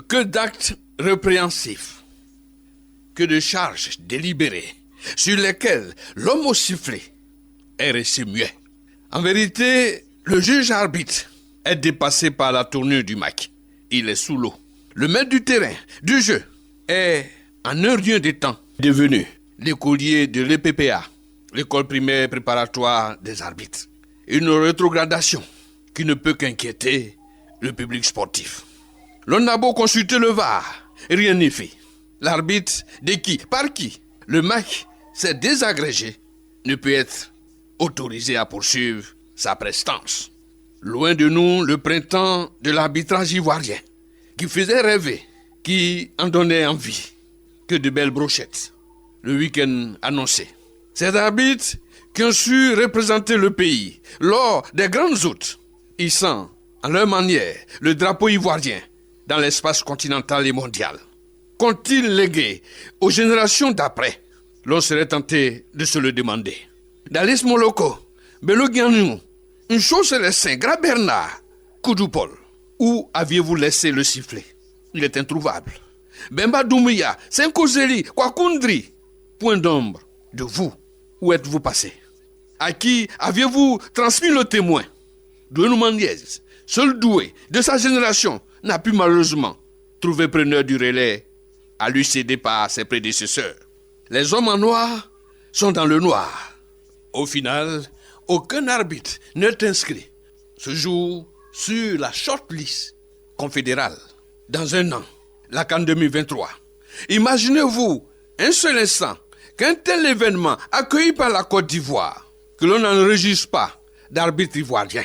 Que d'actes répréhensifs, que de charges délibérées, sur lesquelles l'homme au sifflet est resté muet. En vérité, le juge arbitre est dépassé par la tournure du match. Il est sous l'eau. Le maître du terrain, du jeu, est en un rien de temps devenu l'écolier de l'EPPA, l'école primaire préparatoire des arbitres. Une rétrogradation qui ne peut qu'inquiéter le public sportif. L'on a beau consulter le VAR, rien n'est fait. L'arbitre de qui, par qui le match s'est désagrégé ne peut être autorisé à poursuivre sa prestance. Loin de nous le printemps de l'arbitrage ivoirien qui faisait rêver, qui en donnait envie. Que de belles brochettes. Le week-end annoncé. Ces arbitres qui ont su représenter le pays lors des grandes hôtes, hissant en leur manière le drapeau ivoirien dans l'espace continental et mondial. Qu'ont-ils légué aux générations d'après? L'on serait tenté de se le demander. Dalis Moloko, Bello Guianou, une chose Célestin, Grand Bernard, Koudoupol. Où aviez-vous laissé le sifflet? Il est introuvable. Bemba Doumbia, Senkozeli, Kwakundri. Point d'ombre de vous. Où êtes-vous passé? À qui aviez-vous transmis le témoin? Douenou Mandiez, seul doué de sa génération, n'a pu malheureusement trouver preneur du relais à lui céder par ses prédécesseurs. Les hommes en noir sont dans le noir. Au final, aucun arbitre n'est inscrit ce jour sur la shortlist confédérale. Dans un an, la CAN 2023. Imaginez-vous un seul instant qu'un tel événement accueilli par la Côte d'Ivoire, que l'on n'enregistre pas d'arbitre ivoirien.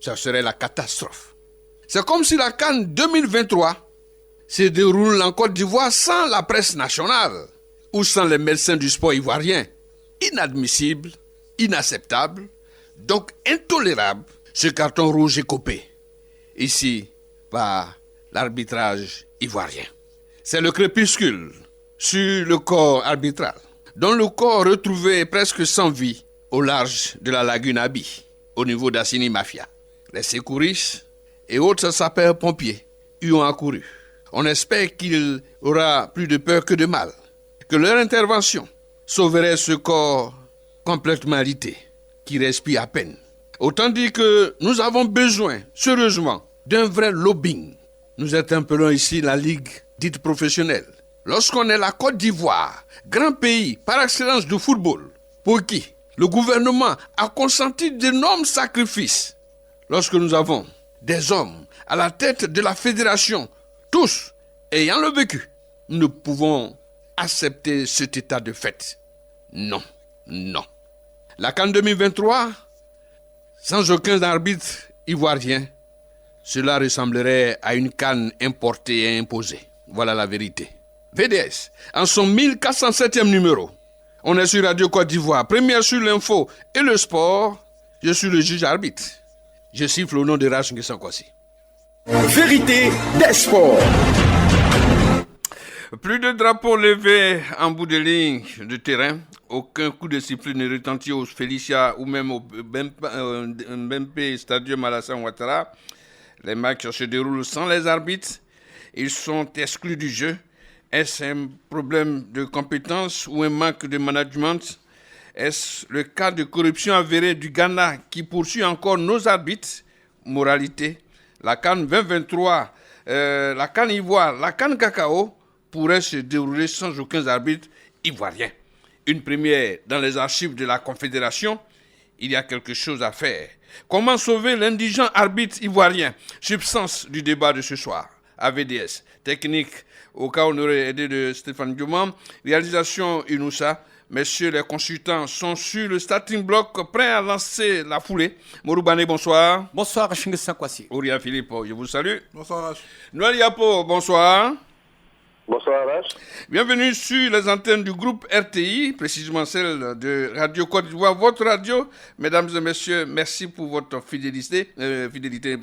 Ça serait la catastrophe. C'est comme si la CAN 2023 se déroule en Côte d'Ivoire sans la presse nationale ou sans les médecins du sport ivoirien. Inadmissible, inacceptable, donc intolérable, ce carton rouge est copé. Ici, par l'arbitrage ivoirien. C'est le crépuscule sur le corps arbitral, dont le corps retrouvé presque sans vie au large de la lagune Abi, au niveau d'Assini Mafia. Les secouristes et autres sapeurs-pompiers y ont accouru. On espère qu'il aura plus de peur que de mal, que leur intervention sauverait ce corps complètement irrité, qui respire à peine. Autant dire que nous avons besoin, sérieusement, d'un vrai lobbying. Nous interpellons ici la Ligue dite professionnelle. Lorsqu'on est la Côte d'Ivoire, grand pays par excellence du football, pour qui le gouvernement a consenti d'énormes sacrifices, lorsque nous avons des hommes à la tête de la fédération, tous ayant le vécu, nous ne pouvons accepter cet état de fait. Non, non. La CAN 2023, sans aucun arbitre ivoirien, cela ressemblerait à une CAN importée et imposée. Voilà la vérité. VDS, en son 1407e numéro, on est sur Radio Côte d'Ivoire, première sur l'info et le sport. Je suis le juge arbitre. Je siffle au nom de Rach Nguessan Kwasi. Vérité des sports. Plus de drapeaux levés en bout de ligne de terrain. Aucun coup de sifflet ne retentit au Félicia ou même au Mbempe Stadium Alassane Ouattara. Les matchs se déroulent sans les arbitres. Ils sont exclus du jeu. Est-ce un problème de compétence ou un manque de management? Est-ce le cas de corruption avérée du Ghana qui poursuit encore nos arbitres? Moralité, la CAN 2023, la CAN Ivoire, la CAN Cacao pourrait se dérouler sans aucun arbitre ivoirien. Une première dans les archives de la Confédération. Il y a quelque chose à faire. Comment sauver l'indigent arbitre ivoirien? Substance du débat de ce soir. AVDS, technique, au cas où on aurait aidé de Stéphane Diomam. Réalisation Inoussa. Messieurs les consultants sont sur le starting block, prêts à lancer la foulée. Moroubane, bonsoir. Bonsoir, Nguessan Kwasi. Ouria Philippe, je vous salue. Bonsoir. Noël Yapo, bonsoir. Bonsoir Arash. Bienvenue sur les antennes du groupe RTI, précisément celle de Radio Côte d'Ivoire, votre radio. Mesdames et messieurs, merci pour votre fidélité,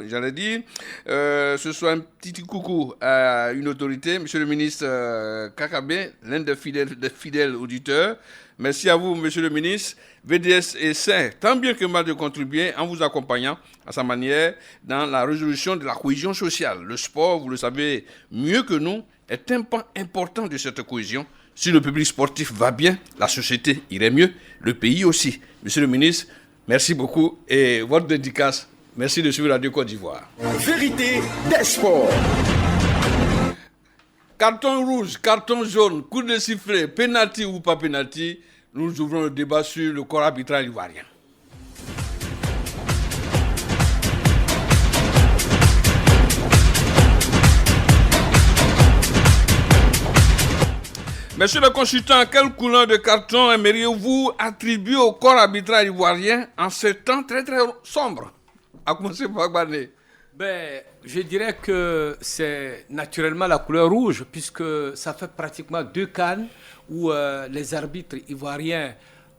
j'allais dire. Ce soit un petit coucou à une autorité, monsieur le ministre Kakabé, l'un des fidèles auditeurs. Merci à vous, monsieur le ministre. VDS essaie tant bien que mal de contribuer en vous accompagnant à sa manière dans la résolution de la cohésion sociale. Le sport, vous le savez mieux que nous, est un pan important de cette cohésion. Si le public sportif va bien, la société irait mieux, le pays aussi. Monsieur le ministre, merci beaucoup et votre dédicace. Merci de suivre Radio Côte d'Ivoire. Vérité des sports. Carton rouge, carton jaune, coup de sifflet, penalty ou pas penalty, nous ouvrons le débat sur le corps arbitral ivoirien. Monsieur le consultant, quelle couleur de carton aimeriez-vous attribuer au corps arbitral ivoirien en ce temps très très sombre? À commencer par Gbané. Je dirais que c'est naturellement la couleur rouge, puisque ça fait pratiquement 2 CAN où les arbitres ivoiriens,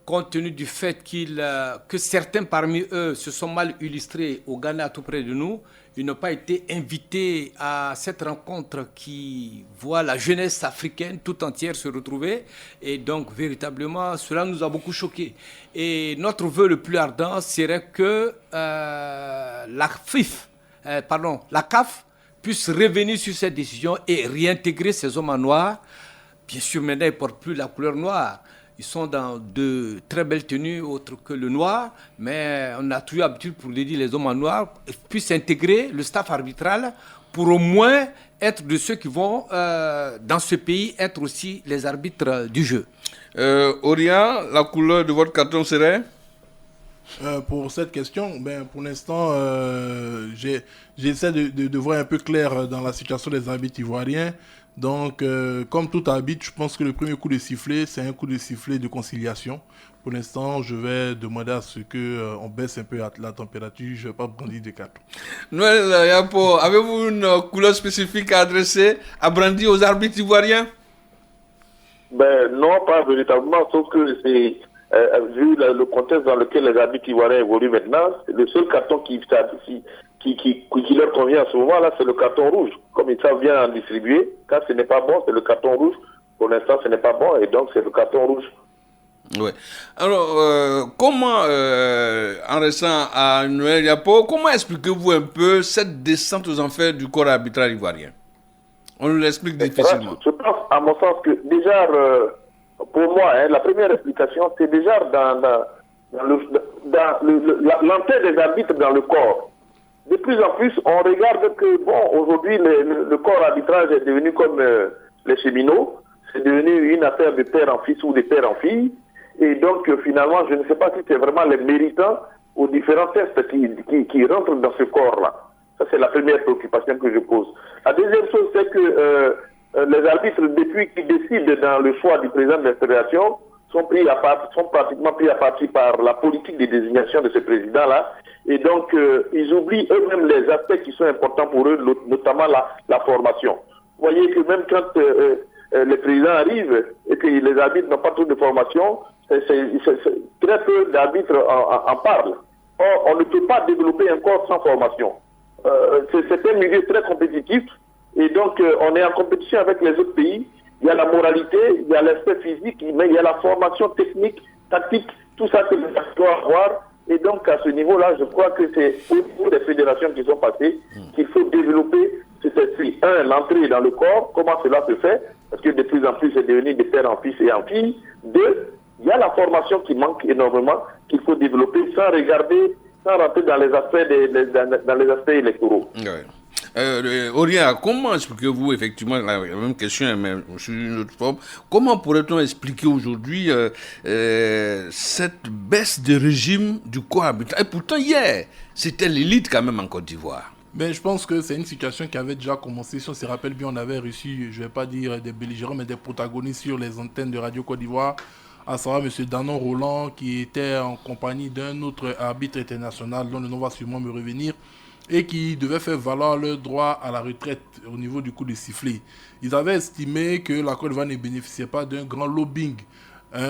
compte tenu du fait que certains parmi eux se sont mal illustrés au Ghana tout près de nous, ils n'ont pas été invités à cette rencontre qui voit la jeunesse africaine tout entière se retrouver. Et donc, véritablement, cela nous a beaucoup choqués. Et notre vœu le plus ardent serait que la CAF puisse revenir sur cette décision et réintégrer ces hommes en noir. Bien sûr, maintenant, ils ne portent plus la couleur noire. Ils sont dans de très belles tenues autres que le noir, mais on a toujours l'habitude pour les dire les hommes en noir puissent intégrer le staff arbitral pour au moins être de ceux qui vont, dans ce pays, être aussi les arbitres du jeu. Oria, la couleur de votre carton serait? Pour cette question, pour l'instant, j'essaie de voir un peu clair dans la situation des arbitres ivoiriens. Donc, comme tout arbitre, je pense que le premier coup de sifflet, c'est un coup de sifflet de conciliation. Pour l'instant, je vais demander à ce qu'on baisse un peu la température. Je ne vais pas brandir de carton. Noël Yapo, avez-vous une couleur spécifique à adresser, à brandir aux arbitres ivoiriens? Non, pas véritablement, sauf que c'est, vu le contexte dans lequel les arbitres ivoiriens évoluent maintenant, le seul carton qui leur convient à ce moment-là, c'est le carton rouge. Comme ils savent bien en distribuer, quand ce n'est pas bon, c'est le carton rouge. Pour l'instant, ce n'est pas bon et donc c'est le carton rouge. Ouais. Alors, comment, en restant à Noël Yapo, comment expliquez-vous un peu cette descente aux enfers du corps arbitral ivoirien? On nous l'explique difficilement. Je pense, à mon sens, que déjà, pour moi, la première explication, c'est déjà dans l'entrée des arbitres dans le corps. De plus en plus, on regarde que, aujourd'hui, le corps arbitral est devenu comme les cheminots. C'est devenu une affaire de père en fils ou de père en fille. Et donc, finalement, je ne sais pas si c'est vraiment les méritants aux différents tests qui rentrent dans ce corps-là. Ça, c'est la première préoccupation que je pose. La deuxième chose, c'est que les arbitres, depuis qu'ils décident dans le choix du président de la fédération, sont pratiquement pris à partie par la politique de désignation de ce président-là. Et donc, ils oublient eux-mêmes les aspects qui sont importants pour eux, notamment la formation. Vous voyez que même quand les présidents arrivent et que les arbitres n'ont pas trop de formation, très peu d'arbitres en parlent. Or, on ne peut pas développer un corps sans formation. C'est un milieu très compétitif et donc on est en compétition avec les autres pays. Il y a la moralité, il y a l'aspect physique, mais il y a la formation technique, tactique, tout ça que les arbitres doivent avoir. Et donc à ce niveau-là, je crois que c'est au niveau des fédérations qui sont passées qu'il faut développer cet esprit. L'entrée dans le corps, comment cela se fait, parce que de plus en plus c'est devenu de père en fils et en fille. 2, il y a la formation qui manque énormément, qu'il faut développer sans rentrer dans les aspects électoraux. Ouais. Oria, comment expliquez-vous effectivement la même question, mais sous une autre forme, comment pourrait-on expliquer aujourd'hui cette baisse de régime du corps arbitral? Et pourtant hier, c'était l'élite quand même en Côte d'Ivoire. Je pense que c'est une situation qui avait déjà commencé. Si on se rappelle bien, on avait reçu, je ne vais pas dire des belligérants, mais des protagonistes sur les antennes de Radio Côte d'Ivoire, à savoir M. Danon Roland, qui était en compagnie d'un autre arbitre international, dont le nom va sûrement me revenir. et qui devaient faire valoir leur droit à la retraite au niveau du coup de sifflet. Ils avaient estimé que la Côte d'Ivoire ne bénéficiait pas d'un grand lobbying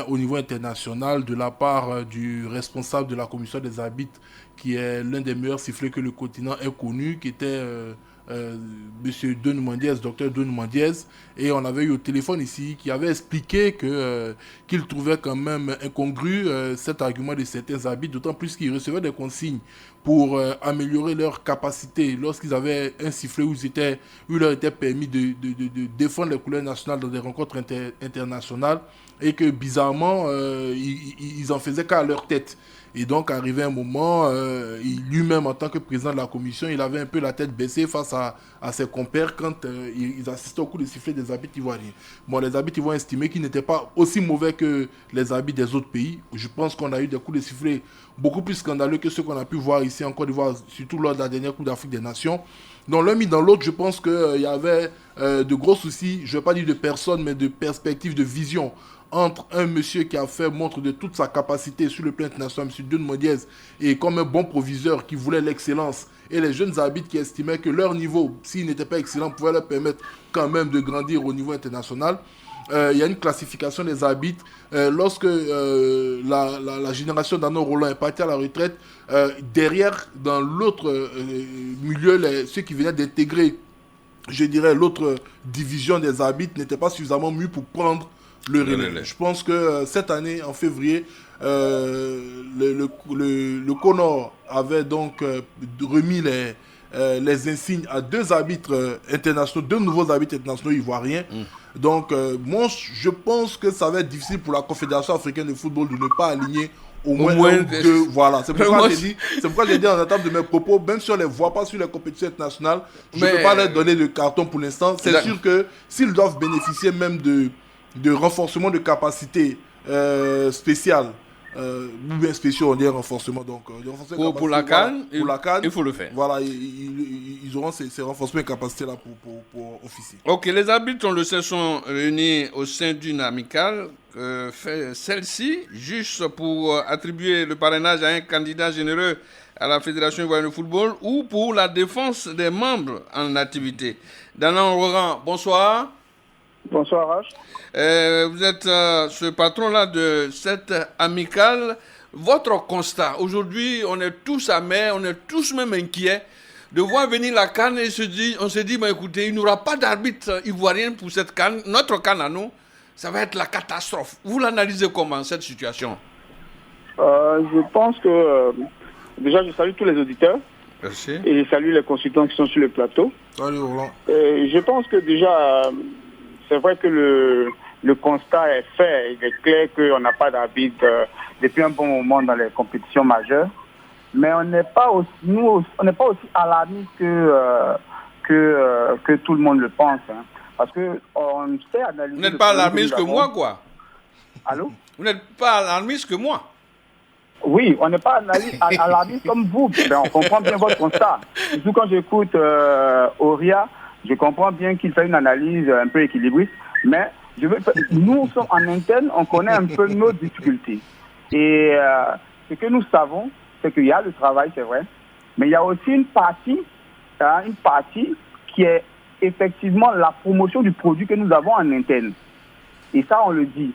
au niveau international de la part du responsable de la commission des arbitres, qui est l'un des meilleurs sifflets que le continent ait connu, qui était Monsieur Dr Donoumandiez, et on avait eu au téléphone ici qui avait expliqué qu'il trouvait quand même incongru cet argument de certains arbitres, d'autant plus qu'ils recevaient des consignes pour améliorer leur capacité lorsqu'ils avaient un sifflet où il leur était permis de défendre les couleurs nationales dans des rencontres internationales, et que bizarrement ils en faisaient qu'à leur tête. Et donc, arrivé un moment, lui-même, en tant que président de la commission, il avait un peu la tête baissée face à ses compères quand ils assistaient au coup de sifflet des arbitres ivoiriens. Bon, les arbitres ivoiriens estimaient qu'ils n'étaient pas aussi mauvais que les arbitres des autres pays. Je pense qu'on a eu des coups de sifflet beaucoup plus scandaleux que ceux qu'on a pu voir ici en Côte d'Ivoire, surtout lors de la dernière Coupe d'Afrique des Nations. Donc, l'un mis dans l'autre, je pense qu'il y avait de gros soucis, je ne vais pas dire de personne, mais de perspective, de vision, entre un monsieur qui a fait montre de toute sa capacité sur le plan international, M. Donoumandiez, et comme un bon proviseur qui voulait l'excellence, et les jeunes arbitres qui estimaient que leur niveau, s'il n'était pas excellent, pouvait leur permettre quand même de grandir au niveau international. Il y a une classification des arbitres. Lorsque la génération d'Arnaud Roland est partie à la retraite, derrière, dans l'autre milieu, ceux qui venaient d'intégrer, je dirais, l'autre division des arbitres n'étaient pas suffisamment mûrs pour prendre le relais. Je pense que cette année, en février, le CONOR avait donc remis les insignes à deux arbitres internationaux, deux nouveaux arbitres internationaux ivoiriens. Donc, moi, je pense que ça va être difficile pour la Confédération africaine de football de ne pas aligner au moins un ou deux. Voilà, c'est pourquoi j'ai dit en entame de mes propos, même si on ne les voit pas sur les compétitions internationales, je ne peux pas leur donner de carton pour l'instant. C'est sûr que s'ils doivent bénéficier même de renforcement de capacité spéciale, ou bien spéciaux, on dit renforcement. Donc, pour la CAN, il faut le faire. Voilà, ils auront ces renforcements de capacité-là pour officier. Ok, les arbitres, on le sait, sont réunis au sein d'une amicale. Fait celle-ci, juste pour attribuer le parrainage à un candidat généreux à la Fédération ivoirienne de football ou pour la défense des membres en activité. Danan Roran, bonsoir. Bonsoir, Rach. Vous êtes ce patron-là de cette amicale. Votre constat, aujourd'hui, on est tous amers, on est tous même inquiets de voir venir la CAN et on se dit, écoutez, il n'y aura pas d'arbitre ivoirien pour cette CAN. Notre CAN à nous, ça va être la catastrophe. Vous l'analysez comment, cette situation? Je pense que, déjà, je salue tous les auditeurs. Merci. Et je salue les consultants qui sont sur le plateau. Salut, Roland. Je pense que déjà... c'est vrai que le constat est fait. Il est clair qu'on n'a pas d'arbitre depuis un bon moment dans les compétitions majeures. Mais on n'est pas aussi, on n'est pas aussi alarmiste que tout le monde le pense. Hein. Parce que on sait analyser. Vous n'êtes pas alarmiste que moi, quoi. Allô? Vous n'êtes pas alarmiste que moi. Oui, on n'est pas alarmiste comme vous. Ben, on comprend bien votre constat. Surtout quand j'écoute Auria, je comprends bien qu'il fait une analyse un peu équilibriste, mais nous sommes en interne, on connaît un peu nos difficultés. Et ce que nous savons, c'est qu'il y a le travail, c'est vrai, mais il y a aussi une partie qui est effectivement la promotion du produit que nous avons en interne. Et ça, on le dit.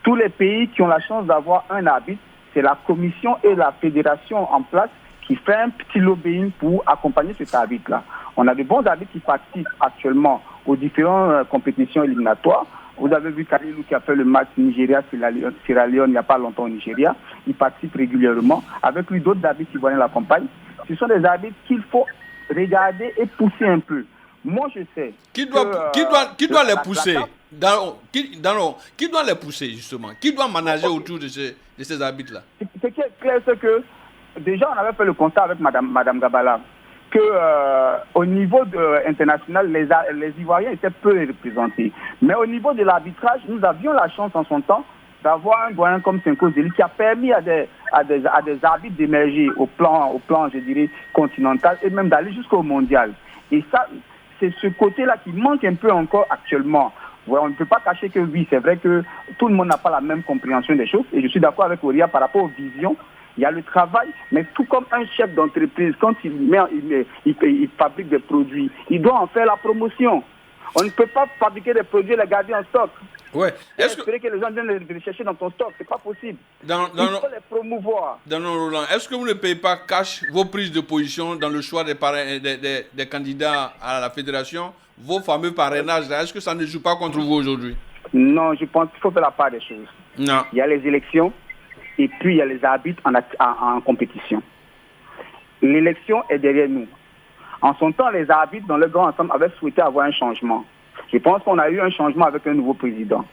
Tous les pays qui ont la chance d'avoir un arbitre, c'est la commission et la fédération en place qui fait un petit lobbying pour accompagner cet arbitre-là. On a de bons arbitres qui participent actuellement aux différentes compétitions éliminatoires. Vous avez vu Kalilou qui a fait le match Nigeria-Sierra Leone il n'y a pas longtemps au Nigeria. Il participe régulièrement. Avec lui, d'autres arbitres qui l'accompagnent. Ce sont des arbitres qu'il faut regarder et pousser un peu. Moi, je sais. Qui doit les pousser qui doit les pousser, justement? Qui doit manager autour de ces arbitres-là? Ce qui est clair, c'est que déjà, on avait fait le constat avec Madame Gabala que au niveau international, les Ivoiriens étaient peu représentés. Mais au niveau de l'arbitrage, nous avions la chance en son temps d'avoir un Ivoirien comme Senko Zeli qui a permis à des arbitres d'émerger au plan, je dirais, continental et même d'aller jusqu'au mondial. Et ça, c'est ce côté-là qui manque un peu encore actuellement. Ouais, on ne peut pas cacher que oui, c'est vrai que tout le monde n'a pas la même compréhension des choses. Et je suis d'accord avec Auria par rapport aux visions. il y a le travail, mais tout comme un chef d'entreprise, quand il fabrique des produits, il doit en faire la promotion. On ne peut pas fabriquer des produits et les garder en stock. Ouais. Espérer que les gens viennent les chercher dans ton stock, c'est pas possible. Il faut les promouvoir. Roland, est-ce que vous ne payez pas cash vos prises de position dans le choix des candidats à la fédération, vos fameux parrainages, est-ce que ça ne joue pas contre vous aujourd'hui? Non, je pense qu'il faut faire la part des choses. Non. Il y a les élections et puis il y a les arbitres en compétition. L'élection est derrière nous. En son temps, les arbitres, dans le grand ensemble, avaient souhaité avoir un changement. Je pense qu'on a eu un changement avec un nouveau président.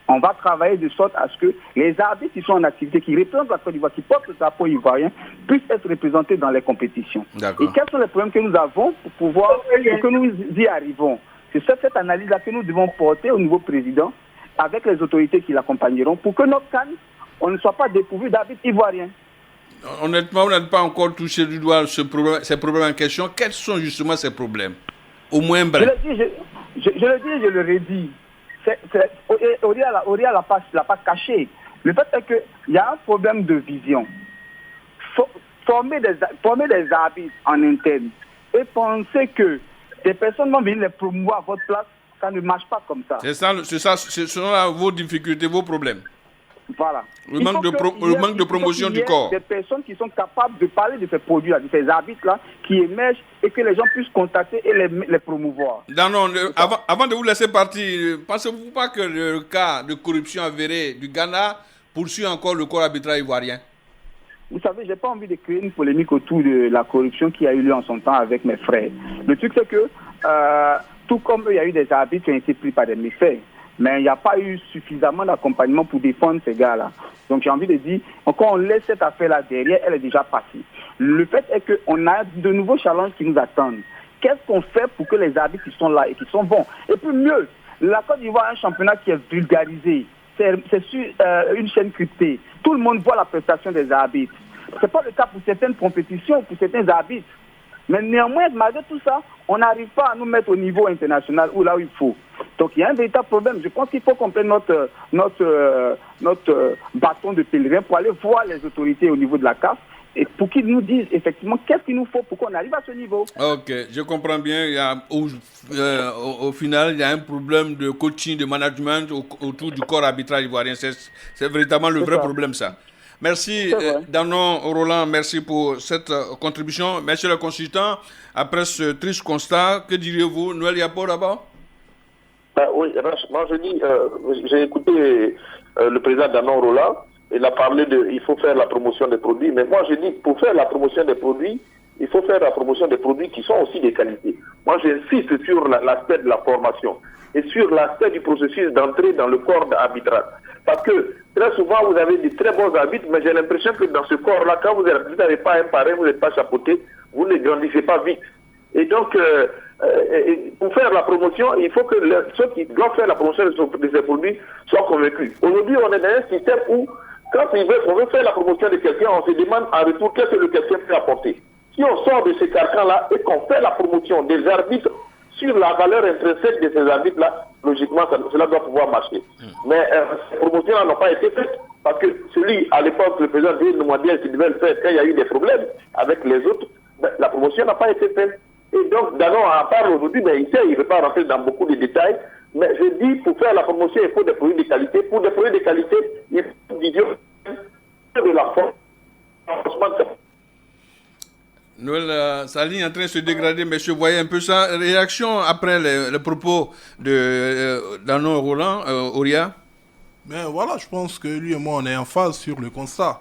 On va travailler de sorte à ce que les arbitres qui sont en activité, qui représentent la Côte d'Ivoire, qui portent le drapeau ivoirien, puissent être représentés dans les compétitions. D'accord. Et quels sont les problèmes que nous avons pour que nous y arrivons? C'est cette analyse-là que nous devons porter au nouveau président, avec les autorités qui l'accompagneront, pour que notre CAN, on ne soit pas dépourvu d'arbitres ivoiriens. Honnêtement, vous n'avez pas encore touché du doigt ces problèmes en question. Quels sont justement ces problèmes? Au moins bref. Je le dis, je le redis. Auria l'a pas caché. Le fait est qu'il y a un problème de vision. Former des arbitres en interne et penser que des personnes vont venir les promouvoir à votre place, ça ne marche pas comme ça. Ce sont là vos difficultés, vos problèmes. Voilà. Le manque de promotion du corps. Des personnes qui sont capables de parler de ces produits-là, de ces arbitres-là, qui émergent et que les gens puissent contacter et les promouvoir. Avant de vous laisser partir, pensez-vous pas que le cas de corruption avérée du Ghana poursuit encore le corps arbitral ivoirien? Vous savez, je n'ai pas envie de créer une polémique autour de la corruption qui a eu lieu en son temps avec mes frères. Le truc, c'est que, tout comme il y a eu des arbitres qui ont été pris par des méfaits, mais il n'y a pas eu suffisamment d'accompagnement pour défendre ces gars-là. Donc j'ai envie de dire, quand on laisse cette affaire-là derrière, elle est déjà passée. Le fait est qu'on a de nouveaux challenges qui nous attendent. Qu'est-ce qu'on fait pour que les arbitres qui sont là et qui sont bons? Et puis mieux, la Côte d'Ivoire a un championnat qui est vulgarisé. C'est sur une chaîne cryptée. Tout le monde voit la prestation des arbitres. Ce n'est pas le cas pour certaines compétitions, pour certains arbitres. Mais néanmoins, malgré tout ça, on n'arrive pas à nous mettre au niveau international ou là où il faut. Donc il y a un véritable problème. Je pense qu'il faut qu'on prenne notre bâton de pèlerin pour aller voir les autorités au niveau de la CAF et pour qu'ils nous disent effectivement qu'est-ce qu'il nous faut pour qu'on arrive à ce niveau. Ok, je comprends bien. Au final, il y a un problème de coaching, de management autour du corps arbitral ivoirien. C'est véritablement le vrai problème, ça. Merci, Danon Roland, merci pour cette contribution. Monsieur le consultant, après ce triste constat, que diriez-vous? Noël Yapo d'abord? Oui, moi je dis, j'ai écouté le président Danon Roland, il a parlé il faut faire la promotion des produits, mais moi je dis, pour faire la promotion des produits, il faut faire la promotion des produits qui sont aussi de qualité. Moi j'insiste sur l'aspect de la formation et sur l'aspect du processus d'entrée dans le corps d'arbitral. Parce que très souvent, vous avez des très bons arbitres, mais j'ai l'impression que dans ce corps-là, quand vous n'avez pas un parrain, vous n'êtes pas chapeauté, vous ne grandissez pas vite. Et donc, pour faire la promotion, il faut que ceux qui doivent faire la promotion de ces produits soient convaincus. Aujourd'hui, on est dans un système où, quand on veut faire la promotion de quelqu'un, on se demande en retour qu'est-ce que le quelqu'un peut apporter. Si on sort de ces carcans-là et qu'on fait la promotion des arbitres sur la valeur intrinsèque de ces arbitres-là, logiquement, cela doit pouvoir marcher. Mais ces promotions-là n'ont pas été faites parce que à l'époque, le président Nouadien qui devait le faire quand il y a eu des problèmes avec les autres, la promotion n'a pas été faite. Et donc, Danon en parle aujourd'hui, mais il ne veut pas rentrer dans beaucoup de détails. Mais je dis, pour faire la promotion, il faut des produits de qualité. Pour des produits de qualité, il faut de la force. Noël, sa ligne est en train de se dégrader, monsieur. Voyez un peu ça. Réaction après les propos de Danon Roland, Auria? Mais voilà, je pense que lui et moi, on est en phase sur le constat.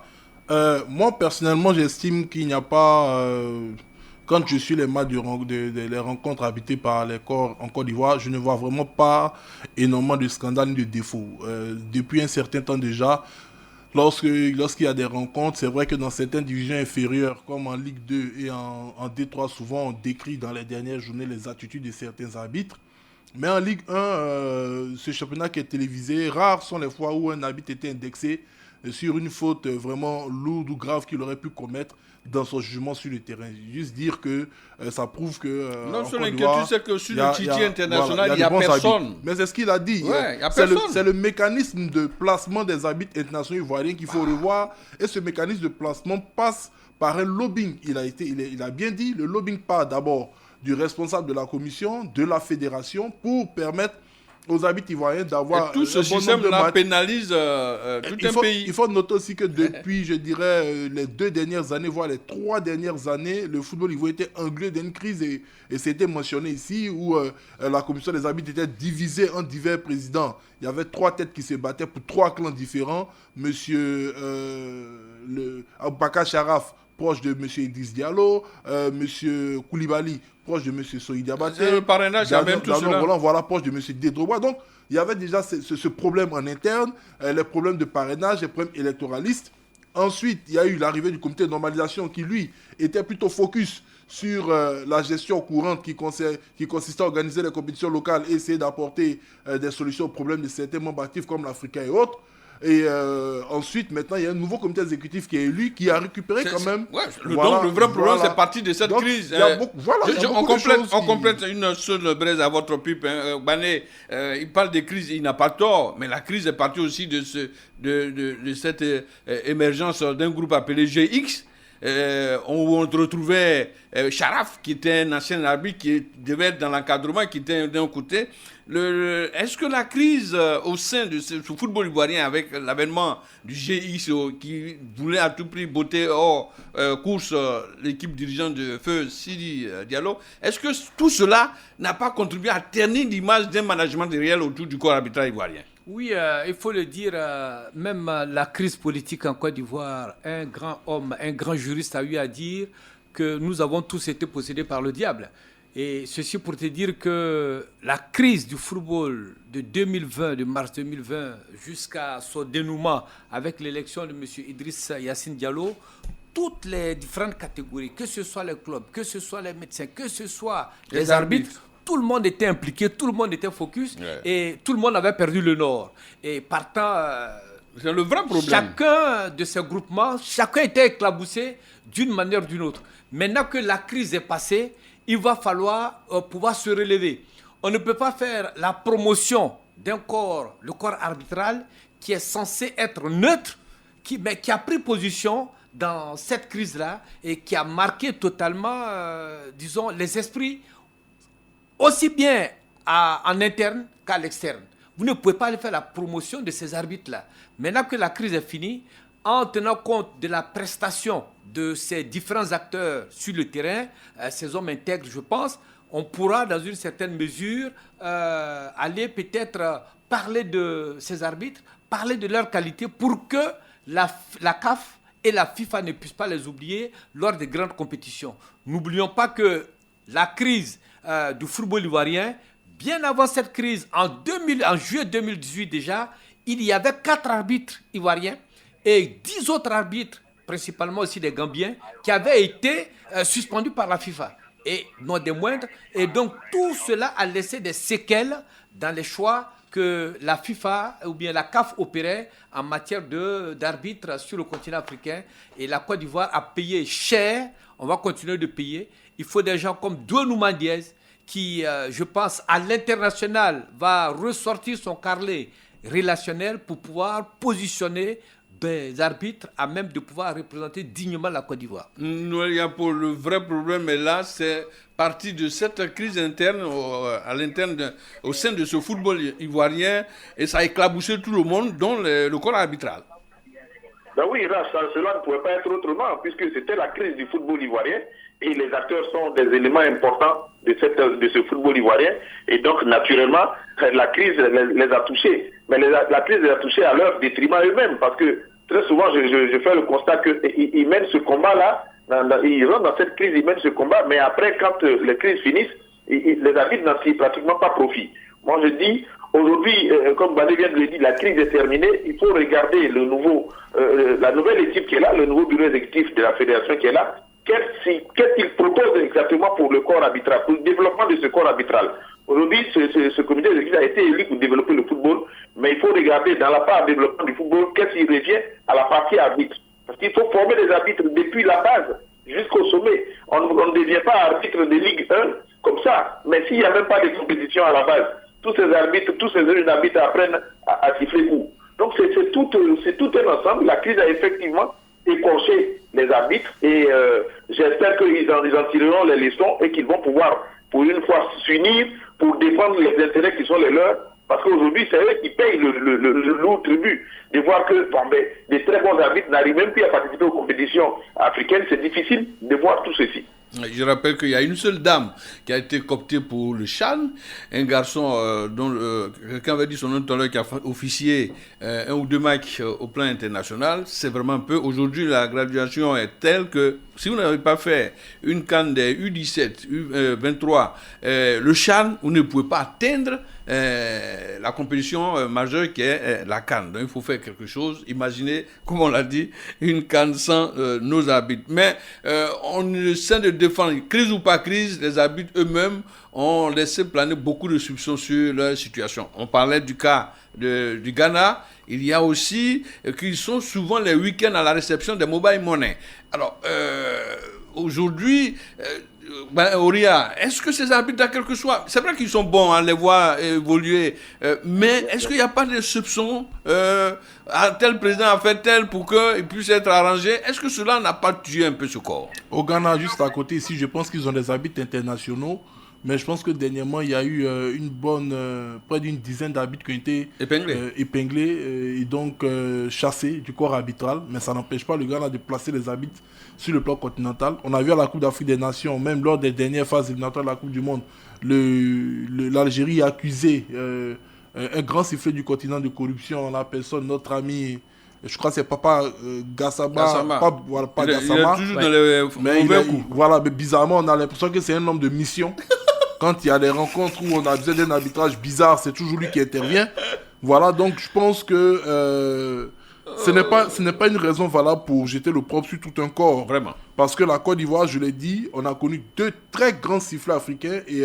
Moi, personnellement, j'estime qu'il n'y a pas... quand je suis les matchs les rencontres habitées par les corps en Côte d'Ivoire, je ne vois vraiment pas énormément de scandales ni de défauts. Depuis un certain temps déjà, lorsqu'il y a des rencontres, c'est vrai que dans certaines divisions inférieures, comme en Ligue 2 et en D3, souvent on décrit dans les dernières journées les attitudes de certains arbitres. Mais en Ligue 1, ce championnat qui est télévisé, rares sont les fois où un arbitre était indexé sur une faute vraiment lourde ou grave qu'il aurait pu commettre dans son jugement sur le terrain. Juste dire que ça prouve que... non, sur l'inquiétude, c'est que sur le Titi international, il n'y a personne. Mais c'est ce qu'il a dit. Ouais, c'est le mécanisme de placement des arbitres internationaux ivoiriens qu'il faut revoir. Et ce mécanisme de placement passe par un lobbying. Il a bien dit, le lobbying part d'abord du responsable de la commission, de la fédération, pour permettre aux arbitres ivoiriens d'avoir... Et tout ce système-là pénalise tout un pays. Il faut noter aussi que depuis, je dirais, les 2 dernières années, voire les 3 dernières années, le football ivoirien était englué d'une crise et c'était mentionné ici où la commission des arbitres était divisée en divers présidents. Il y avait 3 têtes qui se battaient pour 3 clans différents. Monsieur Aboubakar Sharaf, proche de M. Idriss Diallo, M. Koulibaly, proche de M. Soï Diabaté. Le parrainage, il y a même tout cela. Voilà, proche de M. Dédrobois. Donc, il y avait déjà ce problème en interne, les problèmes de parrainage, les problèmes électoralistes. Ensuite, il y a eu l'arrivée du comité de normalisation qui, lui, était plutôt focus sur la gestion courante qui consistait à organiser les compétitions locales et essayer d'apporter des solutions aux problèmes de certains membres actifs comme l'Africain et autres. Et ensuite, maintenant, il y a un nouveau comité exécutif qui est élu, qui a récupéré quand même... Ouais, donc, le vrai problème, c'est parti de cette crise. On complète une seule braise à votre pipe. Bané, il parle de crise, il n'a pas tort, mais la crise est partie aussi de cette émergence d'un groupe appelé GX, où on retrouvait Sharaf, qui était un ancien arbitre, qui devait être dans l'encadrement, qui était d'un côté. Est-ce que la crise au sein de ce football ivoirien, avec l'avènement du GX qui voulait à tout prix botter hors course l'équipe dirigeante de Feu Sidi Diallo, est-ce que tout cela n'a pas contribué à ternir l'image d'un management réel autour du corps arbitral ivoirien? Oui, il faut le dire, même la crise politique en Côte d'Ivoire, un grand homme, un grand juriste a eu à dire que nous avons tous été possédés par le diable. Et ceci pour te dire que la crise du football de 2020, de mars 2020, jusqu'à son dénouement avec l'élection de M. Idriss Yassine Diallo, toutes les différentes catégories, que ce soit les clubs, que ce soit les médecins, que ce soit les arbitres, tout le monde était impliqué, tout le monde était focus et tout le monde avait perdu le nord. Et partant, c'est le vrai problème. Chacun de ces groupements, chacun était éclaboussé d'une manière ou d'une autre. Maintenant que la crise est passée, il va falloir pouvoir se relever. On ne peut pas faire la promotion d'un corps, le corps arbitral, qui est censé être neutre, mais qui a pris position dans cette crise-là et qui a marqué totalement, disons, les esprits, aussi bien en interne qu'à l'externe. Vous ne pouvez pas aller faire la promotion de ces arbitres-là. Maintenant que la crise est finie, en tenant compte de la prestation de ces différents acteurs sur le terrain, ces hommes intègres, je pense, on pourra, dans une certaine mesure, aller peut-être parler de ces arbitres, parler de leur qualité pour que la CAF et la FIFA ne puissent pas les oublier lors des grandes compétitions. N'oublions pas que la crise du football ivoirien, bien avant cette crise, en juillet 2018 déjà, il y avait 4 arbitres ivoiriens et 10 autres arbitres, principalement aussi des Gambiens, qui avaient été suspendus par la FIFA. Et non des moindres. Et donc tout cela a laissé des séquelles dans les choix que la FIFA ou bien la CAF opérait en matière d'arbitre sur le continent africain. Et la Côte d'Ivoire a payé cher. On va continuer de payer. Il faut des gens comme Douanou Diaz qui, je pense, à l'international, va ressortir son carnet relationnel pour pouvoir positionner des arbitres à même de pouvoir représenter dignement la Côte d'Ivoire. Noël Yapo, le vrai problème est là, c'est parti de cette crise interne à l'interne au sein de ce football ivoirien et ça a éclaboussé tout le monde, dont le corps arbitral. Ben oui, là, cela ne pouvait pas être autrement puisque c'était la crise du football ivoirien et les acteurs sont des éléments importants de ce football ivoirien et donc naturellement la crise les a touchés. Mais la crise les a touchés à leur détriment eux-mêmes parce que très souvent je fais le constat qu'ils mènent ce combat-là, ils rentrent dans cette crise, ils mènent ce combat, mais après quand les crises finissent, les arbitres n'en tirent pratiquement pas profit. Moi je dis, aujourd'hui, comme Bané vient de le dire, la crise est terminée, il faut regarder la nouvelle équipe qui est là, le nouveau bureau exécutif de la fédération qui est là, qu'est-ce qu'il propose exactement pour le corps arbitral, pour le développement de ce corps arbitral. Aujourd'hui, ce comité exécutif a été élu pour développer le football, Mais il faut regarder dans la part développement du football, qu'est-ce qui revient à la partie arbitre. Parce qu'il faut former les arbitres depuis la base jusqu'au sommet. On ne devient pas arbitre de Ligue 1 comme ça. Mais s'il n'y a même pas de compétition à la base, tous ces jeunes arbitres apprennent à siffler où. Donc c'est tout un ensemble. La crise a effectivement écorché les arbitres et j'espère qu'ils en tireront les leçons et qu'ils vont pouvoir, pour une fois, s'unir pour défendre les intérêts qui sont les leurs. Parce qu'aujourd'hui, c'est eux qui payent le lourd tribut. De voir que des très bons arbitres n'arrivent même plus à participer aux compétitions africaines, c'est difficile de voir tout ceci. Je rappelle qu'il y a une seule dame qui a été cooptée pour le CHAN, un garçon dont quelqu'un avait dit son nom tout à l'heure, qui a officié un ou deux matchs au plan international. C'est vraiment peu. Aujourd'hui, la graduation est telle que si vous n'avez pas fait une CAN des U17, U23, le CHAN, vous ne pouvez pas atteindre la compétition majeure qui est la CAN. Donc il faut faire quelque chose. Imaginez, comme on l'a dit, une CAN sans nos arbitres. Mais on essaie de défendre, crise ou pas crise, les arbitres eux-mêmes ont laissé planer beaucoup de soupçons sur leur situation. On parlait du cas du Ghana. Il y a aussi qu'ils sont souvent les week-ends à la réception des mobile money. Alors, aujourd'hui, Auria, est-ce que ces arbitres, quel que soit, c'est vrai qu'ils sont bons à les voir évoluer, mais est-ce qu'il n'y a pas de soupçons tel président a fait tel pour qu'il puisse être arrangé? Est-ce que cela n'a pas tué un peu ce corps? Au Ghana, juste à côté ici, je pense qu'ils ont des arbitres internationaux. Mais je pense que dernièrement, il y a eu près d'une dizaine d'arbitres qui ont été épinglés et donc chassés du corps arbitral. Mais ça n'empêche pas le Ghana de placer les arbitres sur le plan continental. On a vu à la Coupe d'Afrique des Nations, même lors des dernières phases éliminatoires de la Coupe du Monde, l'Algérie a accusé un grand sifflet du continent de corruption en la personne, notre ami... Je crois que c'est Papa Gassama. Pas Gassama. Toujours dans les mauvais coups. Voilà, mais bizarrement, on a l'impression que c'est un homme de mission. Quand il y a des rencontres où on a besoin d'un arbitrage bizarre, c'est toujours lui qui intervient. Voilà, donc je pense que ce n'est pas une raison valable pour jeter le propre sur tout un corps. Vraiment. Parce que la Côte d'Ivoire, je l'ai dit, on a connu 2 très grands sifflets africains et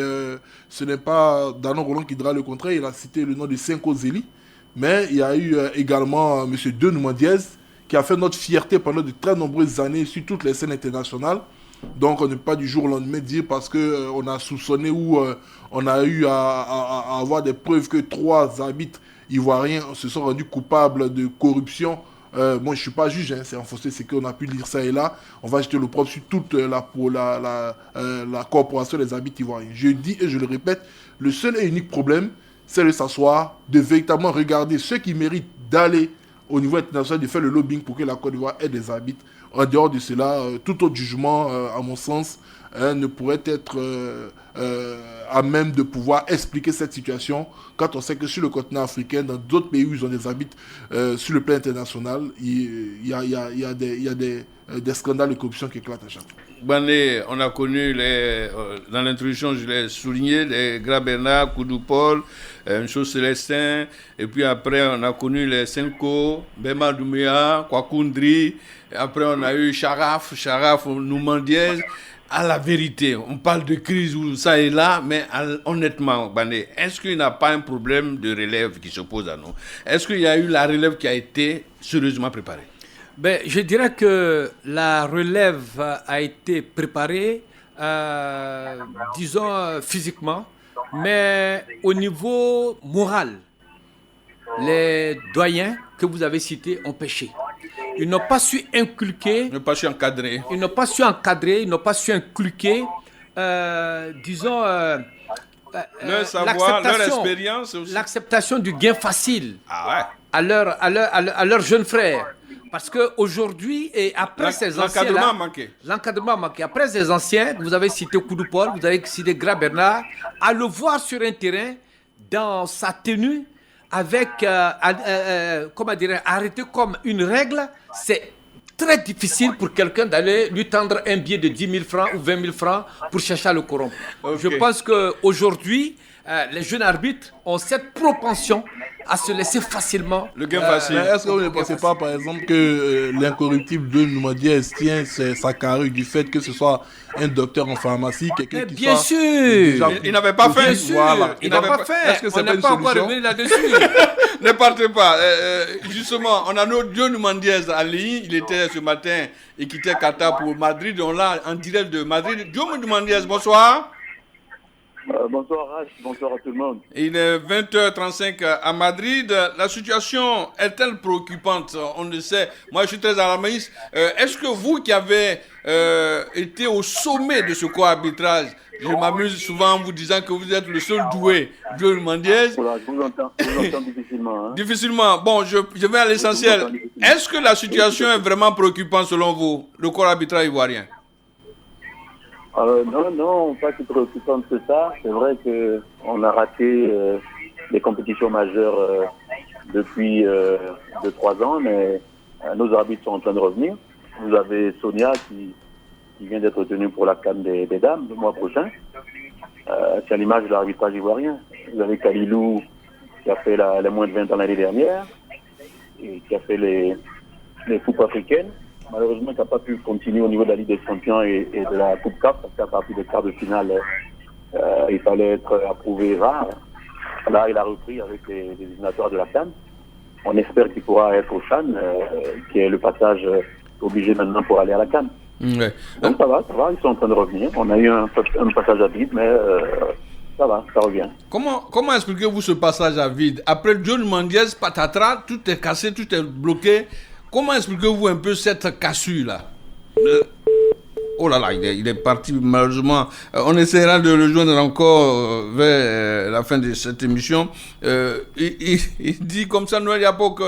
ce n'est pas Danon Roland qui dira le contraire. Il a cité le nom de Senko Zeli. Mais il y a eu également M. Denouman Diaz qui a fait notre fierté pendant de très nombreuses années sur toutes les scènes internationales. Donc on n'est pas du jour au lendemain dire parce qu'on a soupçonné ou on a eu à avoir des preuves que 3 arbitres ivoiriens se sont rendus coupables de corruption. Moi je ne suis pas juge, c'est enfoncé, c'est qu'on a pu lire ça et là. On va jeter le propre sur toute la corporation des arbitres ivoiriens. Je dis et je le répète, le seul et unique problème, c'est de s'asseoir, de véritablement regarder ceux qui méritent d'aller au niveau international, de faire le lobbying pour que la Côte d'Ivoire ait des arbitres. En dehors de cela, tout autre jugement, à mon sens, ne pourrait être à même de pouvoir expliquer cette situation quand on sait que sur le continent africain, dans d'autres pays où ils ont des arbitres sur le plan international, il y a des scandales de corruption qui éclatent à chaque fois. Bané, on a connu, dans l'introduction, je l'ai souligné, les Grabena, Koudoupol, Chose Célestin, et puis après, on a connu les Senko, Bema Douméa, Kwakundri, après, on a eu Charaf, Nouman Diaz. À la vérité, on parle de crise ou ça et là, mais honnêtement, Bané, est-ce qu'il n'y a pas un problème de relève qui se pose à nous? Est-ce qu'il y a eu la relève qui a été sérieusement préparée? Je dirais que la relève a été préparée, disons physiquement, mais au niveau moral, les doyens que vous avez cités ont péché. Ils n'ont pas su inculquer. Ils n'ont pas su encadrer. Ils n'ont pas su encadrer, ils n'ont pas su inculquer, disons, leur savoir, leur expérience aussi. L'acceptation du gain facile à leurs jeunes frères. Parce qu'aujourd'hui, et après ces anciens-là... L'encadrement a manqué. Après ces anciens, vous avez cité Koudoupol, vous avez cité Gra Bernard, à le voir sur un terrain, dans sa tenue, avec, comment dire, arrêté comme une règle, c'est très difficile pour quelqu'un d'aller lui tendre un billet de 10 000 francs ou 20 000 francs pour chercher à le corrompre. Okay. Je pense qu'aujourd'hui, les jeunes arbitres ont cette propension à se laisser facilement. Le gain facile. Mais est-ce que vous ne pensez pas, par exemple, que l'incorruptible de Noumadien tient sa carrure du fait que ce soit un docteur en pharmacie, quelqu'un qui Bien soit sûr. déjà- Il n'avait pas faim. Bien sûr, Voilà. il n'a pas fait. Est-ce que c'est On pas n'est une pas encore solution? revenu là-dessus. Ne partez pas. Justement, on a notre Dieu Noumandiez à Lille. Il était ce matin, il quittait Qatar pour Madrid. On l'a en direct de Madrid. Dieu Noumandiez, bonsoir. Bonsoir Rach, bonsoir à tout le monde. Il est 20h35 à Madrid. La situation est-elle préoccupante? On le sait. Moi, je suis très alarmiste. Est-ce que vous qui avez été au sommet de ce co-arbitrage, je m'amuse souvent en vous disant que vous êtes le seul doué, Dieu Noumandiez. Voilà, je vous entends difficilement. Hein. Difficilement. Bon, je vais à l'essentiel. Est-ce que la situation est vraiment préoccupante selon vous, le corps arbitral ivoirien? Non, pas si préoccupant que ça. C'est vrai qu'on a raté des compétitions majeures depuis 2-3 ans, mais nos arbitres sont en train de revenir. Vous avez Sonia qui vient d'être retenue pour la CAN des dames le mois prochain. C'est à l'image de l'arbitrage ivoirien. Vous avez Kalilou qui a fait les moins de 20 ans l'année dernière et qui a fait les coupes africaines. Malheureusement, il n'a pas pu continuer au niveau de la Ligue des Champions et de la Coupe CAF, parce qu'à partir des quarts de finale, il fallait être approuvé rare. Là, il a repris avec les éliminatoires de la CAN. On espère qu'il pourra être au CHAN, qui est le passage obligé maintenant pour aller à la CAN. Ouais. Donc ça va, ils sont en train de revenir. On a eu un passage à vide, mais ça va, ça revient. Comment expliquez-vous ce passage à vide? Après Dieu Noumandiez, patatras, tout est cassé, tout est bloqué. Comment expliquez-vous un peu cette cassure-là? Oh là là, il est parti malheureusement. On essaiera de le joindre encore vers la fin de cette émission. Il dit comme ça, Noël Yapo, que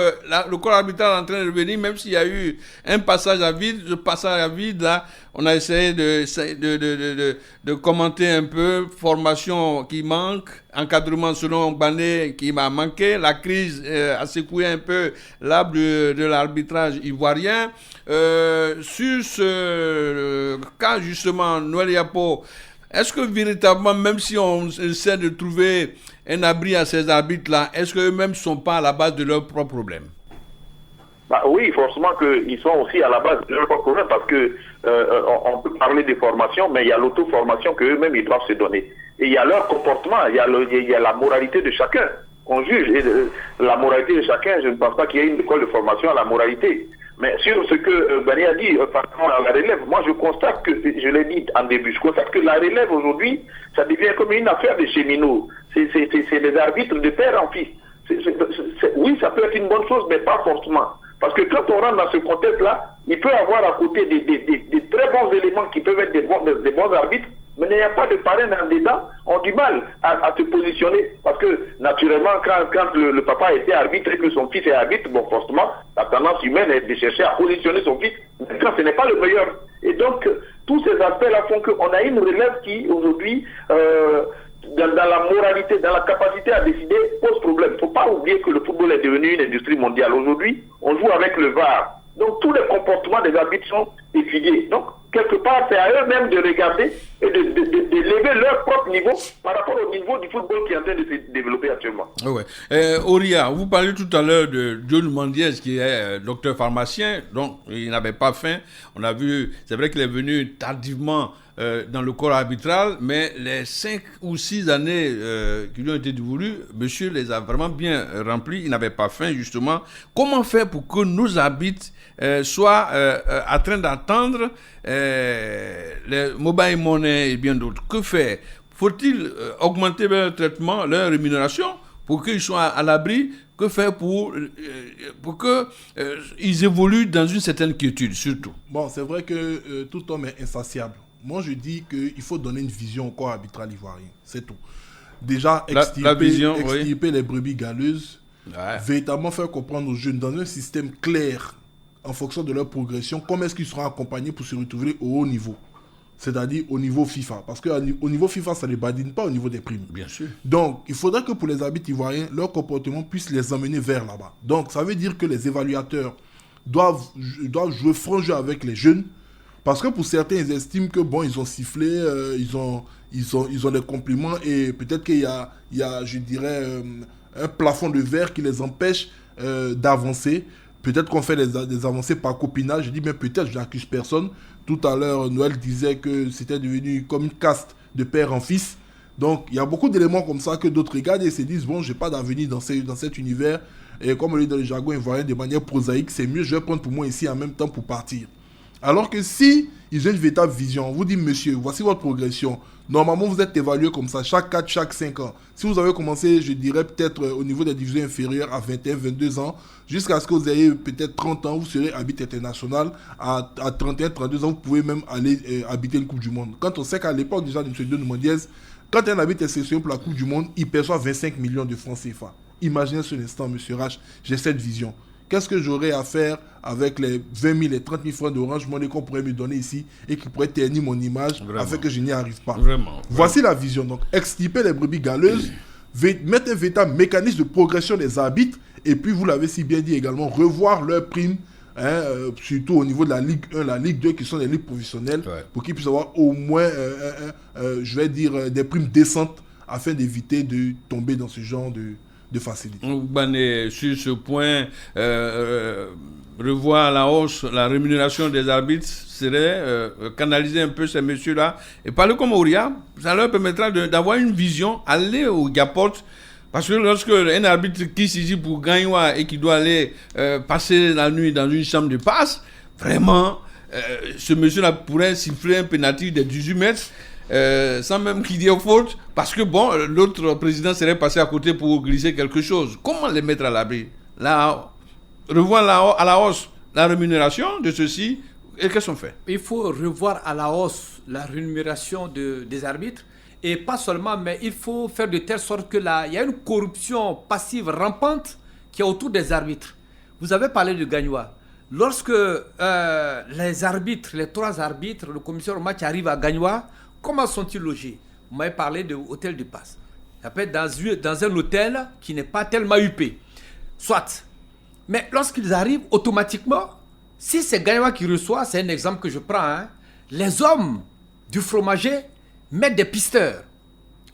le corps arbitral est en train de revenir, même s'il y a eu un passage à vide. Ce passage à vide, là, on a essayé de commenter un peu. Formation qui manque, encadrement selon Bané qui m'a manqué, la crise a secoué un peu l'arbre de l'arbitrage ivoirien. Sur ce cas justement, Noël Yapo, est-ce que véritablement, même si on essaie de trouver un abri à ces arbitres-là, est-ce qu'eux-mêmes ne sont pas à la base de leurs propres problèmes? Bah oui, forcément qu'ils sont aussi à la base de leurs propres problèmes, parce que on peut parler des formations, mais il y a l'auto-formation qu'eux-mêmes ils doivent se donner. Et il y a leur comportement, il y a la moralité de chacun. On juge et la moralité de chacun, je ne pense pas qu'il y ait une école de formation à la moralité. Mais sur ce que Bani a dit par rapport à la relève, moi je constate que, je l'ai dit en début, je constate que la relève aujourd'hui, ça devient comme une affaire de cheminots. C'est des arbitres de père en fils. Oui, ça peut être une bonne chose, mais pas forcément. Parce que quand on rentre dans ce contexte-là, il peut y avoir à côté des très bons éléments qui peuvent être des bons arbitres, mais il n'y a pas de parrain dans dedans, ont du mal à se positionner. Parce que, naturellement, quand le papa était arbitre et que son fils est arbitre, bon, forcément, la tendance humaine est de chercher à positionner son fils, quand ce n'est pas le meilleur. Et donc, tous ces aspects-là font qu'on a une relève qui, aujourd'hui, dans la moralité, dans la capacité à décider, pose problème. Il ne faut pas oublier que le football est devenu une industrie mondiale. Aujourd'hui, on joue avec le VAR. Donc, tous les comportements des arbitres sont étudiés. Donc, quelque part, c'est à eux-mêmes de regarder et de lever leur propre niveau par rapport au niveau du football qui est en train de se développer actuellement. Ouais. Auria, vous parlez tout à l'heure de John Noumandiez qui est docteur pharmacien, donc il n'avait pas faim. On a vu, c'est vrai qu'il est venu tardivement dans le corps arbitral, mais les 5 ou 6 années qui lui ont été dévolues, monsieur les a vraiment bien remplies. Il n'avait pas faim, justement. Comment faire pour que nos arbitres soient en train d'attendre les mobile money et bien d'autres? Que faire? Faut-il augmenter leur traitement, leur rémunération pour qu'ils soient à l'abri? Que faire pour qu'ils évoluent dans une certaine quiétude, surtout? Bon, c'est vrai que tout homme est insatiable. Moi, je dis qu'il faut donner une vision au corps arbitral ivoirien. C'est tout. Déjà, extirper les brebis galeuses, véritablement faire comprendre aux jeunes dans un système clair, en fonction de leur progression, comment est-ce qu'ils seront accompagnés pour se retrouver au haut niveau. C'est-à-dire au niveau FIFA. Parce qu'au niveau FIFA, ça ne badine pas au niveau des primes. Bien sûr. Donc, il faudrait que pour les arbitres ivoiriens, leur comportement puisse les emmener vers là-bas. Donc, ça veut dire que les évaluateurs doivent jouer franc jeu avec les jeunes Parce que pour certains, ils estiment que bon, ils ont sifflé, ils ont des compliments et peut-être qu'il y a, je dirais, un plafond de verre qui les empêche d'avancer. Peut-être qu'on fait des avancées par copinage. Je dis bien peut-être, je n'accuse personne. Tout à l'heure, Noël disait que c'était devenu comme une caste de père en fils. Donc, il y a beaucoup d'éléments comme ça que d'autres regardent et se disent, bon, je n'ai pas d'avenir dans cet univers. Et comme on le dit dans le jargon ivoirien, de manière prosaïque, c'est mieux, je vais prendre pour moi ici en même temps pour partir. Alors que si ils ont une véritable vision, on vous dit, monsieur, voici votre progression. Normalement, vous êtes évalué comme ça, chaque 4, chaque 5 ans. Si vous avez commencé, je dirais peut-être au niveau des divisions inférieures à 21, 22 ans, jusqu'à ce que vous ayez peut-être 30 ans, vous serez arbitre international. À 31, 32 ans, vous pouvez même aller habiter une Coupe du Monde. Quand on sait qu'à l'époque déjà de M. Denis Mondiez, quand un arbitre est sélectionné pour la Coupe du Monde, il perçoit 25 millions de francs CFA. Imaginez ce instant, M. Rach, j'ai cette vision. Qu'est-ce que j'aurais à faire avec les 20 000 et 30 000 francs d'Orange Money qu'on pourrait me donner ici et qui pourrait ternir mon image afin que je n'y arrive pas. Vraiment. Voici la vision. Donc, extirper les brebis galeuses, mettre un véritable mécanisme de progression des arbitres et puis, vous l'avez si bien dit également, revoir leurs primes, surtout au niveau de la Ligue 1, la Ligue 2 qui sont des ligues professionnelles, pour qu'ils puissent avoir au moins, je vais dire, des primes décentes afin d'éviter de tomber dans ce genre de facilité. Sur ce point, revoir à la hausse la rémunération des arbitres serait canaliser un peu ces messieurs-là et parler comme Auria, ça leur permettra d'avoir une vision, aller au Gaport, parce que lorsque un arbitre qui s'agit pour Gagnoua et qui doit aller passer la nuit dans une chambre de passe, vraiment, ce monsieur-là pourrait siffler un pénalty de 18 mètres sans même qu'il y ait faute, parce que bon, l'autre président serait passé à côté pour glisser quelque chose. Comment les mettre à l'abri? Là, revoir à la hausse la rémunération de ceux-ci, et qu'est-ce qu'on fait? Il faut revoir à la hausse la rémunération des arbitres, et pas seulement, mais il faut faire de telle sorte que là, il y a une corruption passive rampante qui est autour des arbitres. Vous avez parlé de Gagnoua. Lorsque les arbitres, les 3 arbitres, le commissaire au match arrive à Gagnoua, comment sont-ils logés? Vous m'avez parlé de hôtel de passe. Ça peut être dans un hôtel qui n'est pas tellement huppé. Soit. Mais lorsqu'ils arrivent, automatiquement, si c'est Gagnoua qui reçoit, c'est un exemple que je prends, les hommes du fromager mettent des pisteurs,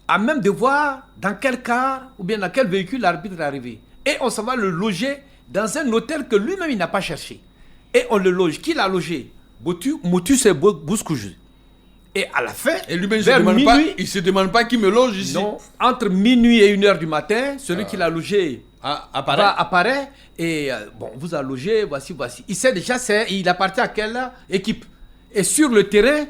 à même de voir dans quel car ou bien dans quel véhicule l'arbitre est arrivé. Et on s'en va le loger dans un hôtel que lui-même il n'a pas cherché. Et on le loge. Qui l'a logé? Motus et Bouskouj. Et à la fin, et lui-même il ne se demande pas qui me loge ici. Non, entre minuit et 1h du matin, celui qui l'a logé apparaît. Et bon, vous a logé, voici. Il sait déjà, il appartient à quelle équipe. Et sur le terrain,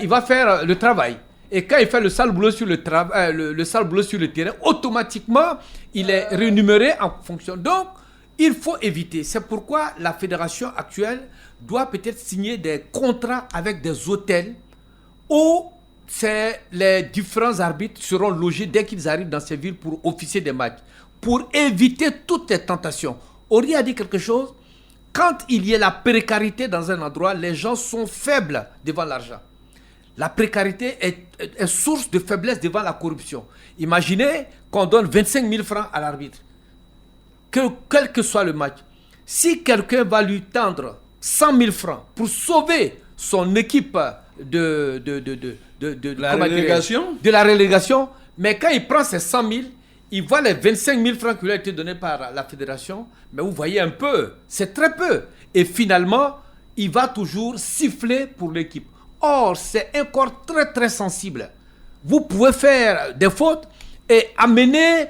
il va faire le travail. Et quand il fait le sale boulot sur le sale boulot sur le terrain, automatiquement, il est rémunéré en fonction. Donc, il faut éviter. C'est pourquoi la fédération actuelle doit peut-être signer des contrats avec des hôtels où les différents arbitres seront logés dès qu'ils arrivent dans ces villes pour officier des matchs, pour éviter toutes les tentations. Ori a dit quelque chose, quand il y a la précarité dans un endroit, les gens sont faibles devant l'argent. La précarité est source de faiblesse devant la corruption. Imaginez qu'on donne 25 000 francs à l'arbitre, quel que soit le match. Si quelqu'un va lui tendre 100 000 francs pour sauver son équipe de la relégation, mais quand il prend ses 100 000, il voit les 25 000 francs qui lui ont été donnés par la fédération, mais vous voyez un peu, c'est très peu. Et finalement, il va toujours siffler pour l'équipe. Or, c'est un corps très très sensible. Vous pouvez faire des fautes et amener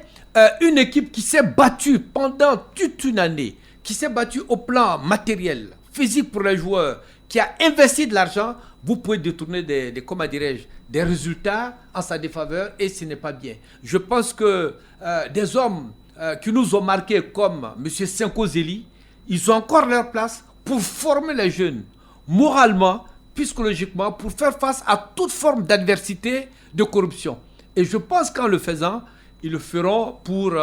une équipe qui s'est battue pendant toute une année, qui s'est battue au plan matériel, physique pour les joueurs, qui a investi de l'argent, vous pouvez détourner des résultats en sa défaveur et ce n'est pas bien. Je pense que des hommes qui nous ont marqués comme M. Senko Zeli, ils ont encore leur place pour former les jeunes moralement, psychologiquement, pour faire face à toute forme d'adversité, de corruption. Et je pense qu'en le faisant, ils le feront pour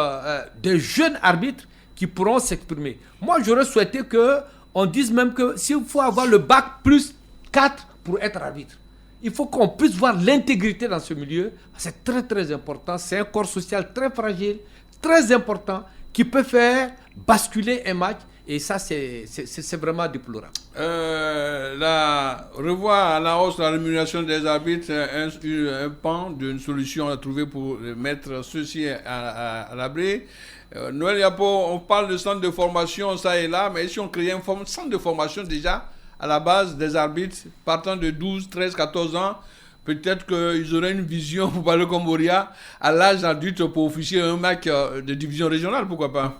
des jeunes arbitres qui pourront s'exprimer. Moi, j'aurais souhaité qu'on dise même que s'il faut avoir le bac plus 4 pour être arbitre, il faut qu'on puisse voir l'intégrité dans ce milieu. C'est très très important. C'est un corps social très fragile, très important, qui peut faire basculer un match Et ça, c'est vraiment déplorable. Revoir à la hausse la rémunération des arbitres, un pan d'une solution à trouver pour mettre ceux-ci à l'abri. Noël Yapo, on parle de centre de formation, ça et là, mais si on crée un centre de formation déjà à la base des arbitres, partant de 12, 13, 14 ans, peut-être qu'ils auraient une vision, pour parler comme Boria, à l'âge adulte pour officier un match de division régionale, pourquoi pas?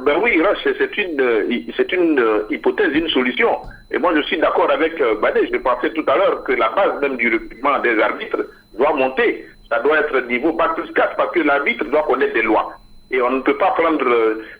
Ben oui, c'est une hypothèse, une solution. Et moi, je suis d'accord avec Badé. Je pensais tout à l'heure que la base même du recrutement des arbitres doit monter. Ça doit être niveau bac plus 4 parce que l'arbitre doit connaître des lois. Et on ne peut pas prendre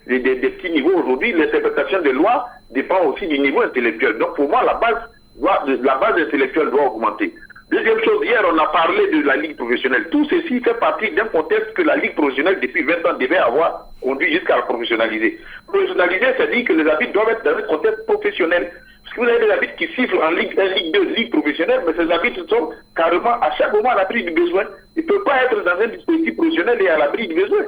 des petits niveaux aujourd'hui. L'interprétation des lois dépend aussi du niveau intellectuel. Donc pour moi, la base intellectuelle doit augmenter. Deuxième chose, hier, on a parlé de la Ligue professionnelle. Tout ceci fait partie d'un contexte que la Ligue professionnelle, depuis 20 ans, devait avoir conduit jusqu'à la professionnaliser. Professionnaliser, ça dit que les arbitres doivent être dans un contexte professionnel. Parce que vous avez des arbitres qui sifflent en Ligue 1, Ligue 2, Ligue professionnelle, mais ces arbitres sont carrément à chaque moment à l'abri du besoin. Ils ne peuvent pas être dans un dispositif professionnel et à l'abri du besoin.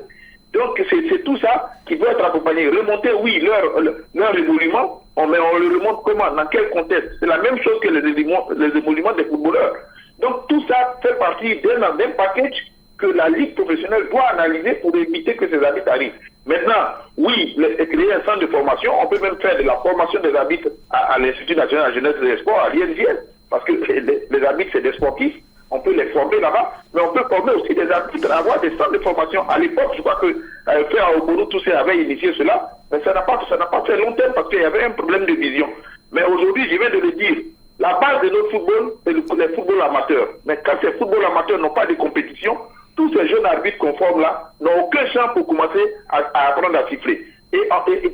Donc c'est tout ça qui doit être accompagné. Remonter, oui, leur émolument, mais on le remonte comment? Dans quel contexte? C'est la même chose que les émoluments des footballeurs. Donc tout ça fait partie d'un package que la Ligue professionnelle doit analyser pour éviter que ces arbitres arrivent. Maintenant, oui, créer un centre de formation, on peut même faire de la formation des arbitres à l'Institut national de la jeunesse et des sports, à l'INJS, parce que les arbitres, c'est des sportifs, on peut les former là-bas, mais on peut former aussi des arbitres à avoir des centres de formation. À l'époque, je crois que Frère Obono, tous ces avaient initié cela, mais ça n'a pas fait long terme parce qu'il y avait un problème de vision. Mais aujourd'hui, je viens de le dire, la base de notre football, c'est le football amateur. Mais quand ces footballs amateurs n'ont pas de compétition, tous ces jeunes arbitres qu'on forme là n'ont aucun champ pour commencer à apprendre à siffler. Et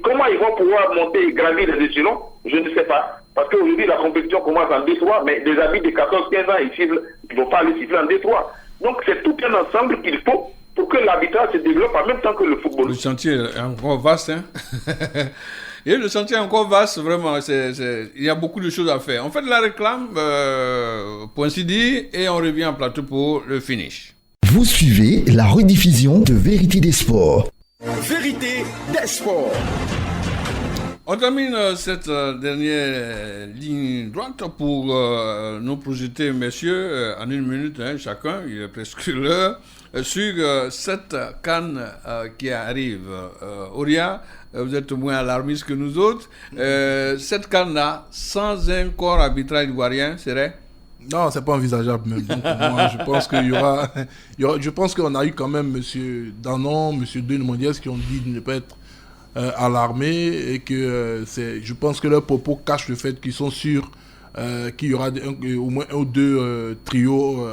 comment ils vont pouvoir monter et gravir les échelons, je ne sais pas. Parce qu'aujourd'hui, la compétition commence en D3, mais des arbitres de 14-15 ans, ils ne vont pas aller siffler en D3. Donc c'est tout un ensemble qu'il faut pour que l'arbitrage se développe en même temps que le football. Le chantier est encore vaste, hein. Et le chantier est encore vaste, vraiment. Il y a beaucoup de choses à faire. On fait de la réclame, pour ainsi dire, et on revient en plateau pour le finish. Vous suivez la rediffusion de Vérité des Sports. Vérité des Sports. On termine cette dernière ligne droite pour nous projeter, messieurs, en une minute, hein, chacun, il est presque l'heure, sur cette CAN qui arrive. Auria, vous êtes moins alarmiste que nous autres. Cette CAN-là, sans un corps arbitral ivoirien, serait... Non, c'est pas envisageable même. Donc, moi, je pense qu'il y aura, je pense qu'on a eu quand même M. Danon, M. Denis Mondiès qui ont dit de ne pas être alarmés et que je pense que leurs propos cachent le fait qu'ils sont sûrs qu'il y aura au moins un ou deux trios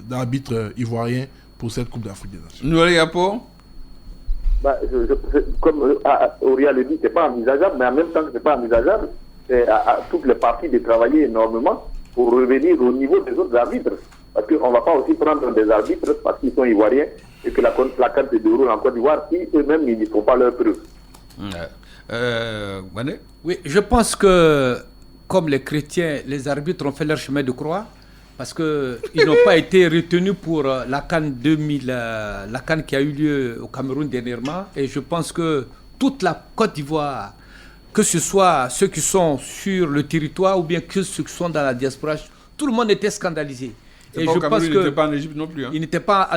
d'arbitres ivoiriens pour cette Coupe d'Afrique des Nations. Noël Yapo? Comme Auria le dit, c'est pas envisageable, mais en même temps que c'est pas envisageable, c'est à toutes les parties de travailler énormément pour revenir au niveau des autres arbitres. Parce qu'on ne va pas aussi prendre des arbitres parce qu'ils sont ivoiriens et que la CAN se déroule en Côte d'Ivoire si eux-mêmes ils ne font pas leur preuve. Oui, je pense que comme les chrétiens, les arbitres ont fait leur chemin de croix parce qu'ils n'ont pas été retenus pour la CAN 2000, la CAN qui a eu lieu au Cameroun dernièrement. Et je pense que toute la Côte d'Ivoire, que ce soit ceux qui sont sur le territoire ou bien que ceux qui sont dans la diaspora, tout le monde était scandalisé. Et je pense que il n'était pas en Égypte non plus. Hein. Il n'était pas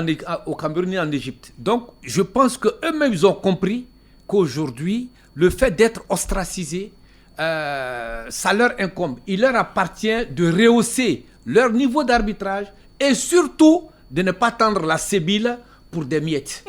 au Cameroun ni en Égypte. Donc, je pense qu'eux-mêmes, ils ont compris qu'aujourd'hui, le fait d'être ostracisé, ça leur incombe. Il leur appartient de rehausser leur niveau d'arbitrage et surtout de ne pas tendre la sébile pour des miettes.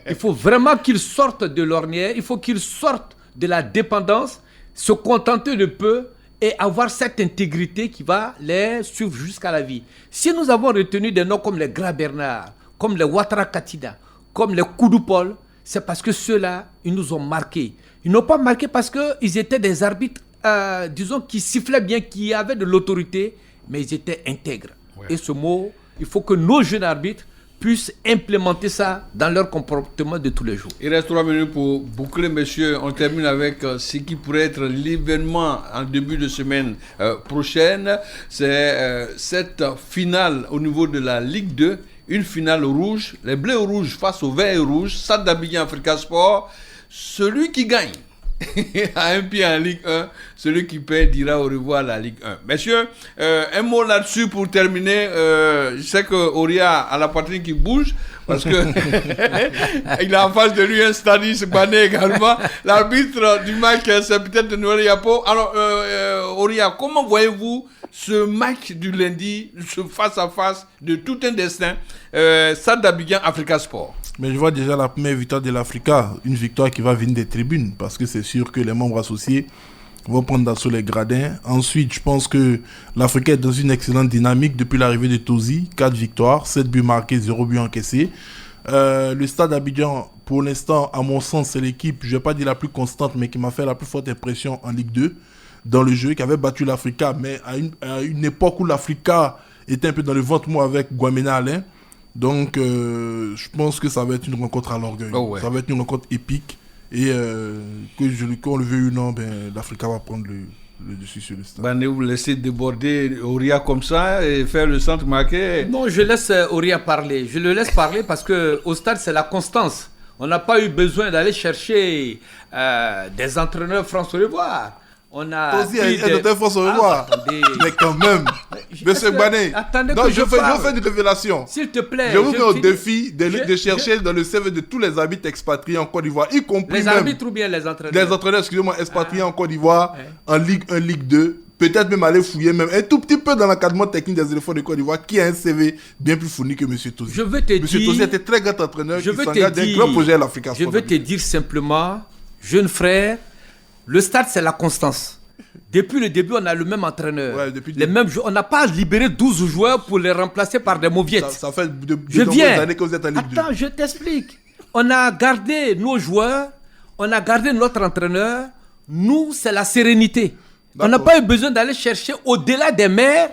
Il faut vraiment qu'ils sortent de l'ornière, il faut qu'ils sortent de la dépendance, se contenter de peu et avoir cette intégrité qui va les suivre jusqu'à la vie. Si nous avons retenu des noms comme les Gras Bernard, comme les Ouattara Katida, comme les Koudoupol, c'est parce que ceux-là, ils nous ont marqués. Ils n'ont pas marqué parce qu'ils étaient des arbitres, disons, qui sifflaient bien, qui avaient de l'autorité, mais ils étaient intègres. Ouais. Et ce mot, il faut que nos jeunes arbitres puissent implémenter ça dans leur comportement de tous les jours. Il reste 3 minutes pour boucler, messieurs. On termine avec ce qui pourrait être l'événement en début de semaine prochaine. C'est cette finale au niveau de la Ligue 2, une finale rouge, les Bleus rouges face aux Verts rouges, Stade d'Abidjan Africa Sport. celui qui gagne a un pied en Ligue 1, celui qui perd dira au revoir à la Ligue 1. Messieurs, un mot là-dessus pour terminer. Je sais que Oria a la poitrine qui bouge parce que il a en face de lui un Stanis Bané également. L'arbitre du match, c'est peut-être Noël Yapo. Alors, Oria, comment voyez-vous ce match du lundi, ce face-à-face de tout un destin, Stade d'Abidjan, Africa Sport? Mais je vois déjà la première victoire de l'Africa, une victoire qui va venir des tribunes, parce que c'est sûr que les membres associés vont prendre d'assaut les gradins. Ensuite, je pense que l'Africa est dans une excellente dynamique depuis l'arrivée de Tozi, 4 victoires, 7 buts marqués, 0 buts encaissés. Le Stade d'Abidjan, pour l'instant, à mon sens, c'est l'équipe, je ne vais pas dire la plus constante, mais qui m'a fait la plus forte impression en Ligue 2, dans le jeu, qui avait battu l'Africa, mais à une époque où l'Africa était un peu dans le ventre mou avec Guamena Alain. Donc, je pense que ça va être une rencontre à l'orgueil. Oh ouais. Ça va être une rencontre épique. Et qu'on le veuille ou non, l'Africa va prendre le dessus sur le stade. Vous laissez déborder Oria comme ça et faire le centre marqué? Non, je laisse Oria parler. Je le laisse parler parce qu'au stade, c'est la constance. On n'a pas eu besoin d'aller chercher des entraîneurs François Levoir. On a aussi un François Levoir. Mais quand même, monsieur Bané, je fais une révélation. S'il te plaît. Je vous mets au défi de chercher dans le CV de tous les arbitres expatriés en Côte d'Ivoire, y compris les arbitres ou bien les entraîneurs? Les entraîneurs, excusez-moi, expatriés en Côte d'Ivoire, en Ligue 1, Ligue 2. Peut-être même aller fouiller même un tout petit peu dans l'encadrement technique des éléphants de Côte d'Ivoire, qui a un CV bien plus fourni que M. Tozi. Je veux te dire... M. Tozi était très grand entraîneur qui s'engage dans un grand projet à l'Africa. Je veux te dire simplement, jeune frère, le stade, c'est la constance. Depuis le début, on a le même entraîneur. Ouais, les mêmes joueurs. On n'a pas libéré 12 joueurs pour les remplacer par des mauviettes. Ça fait de nombreuses années que vous êtes en Ligue 2. Attends, je t'explique. On a gardé nos joueurs, on a gardé notre entraîneur. Nous, c'est la sérénité. D'accord. On n'a pas eu besoin d'aller chercher au-delà des mers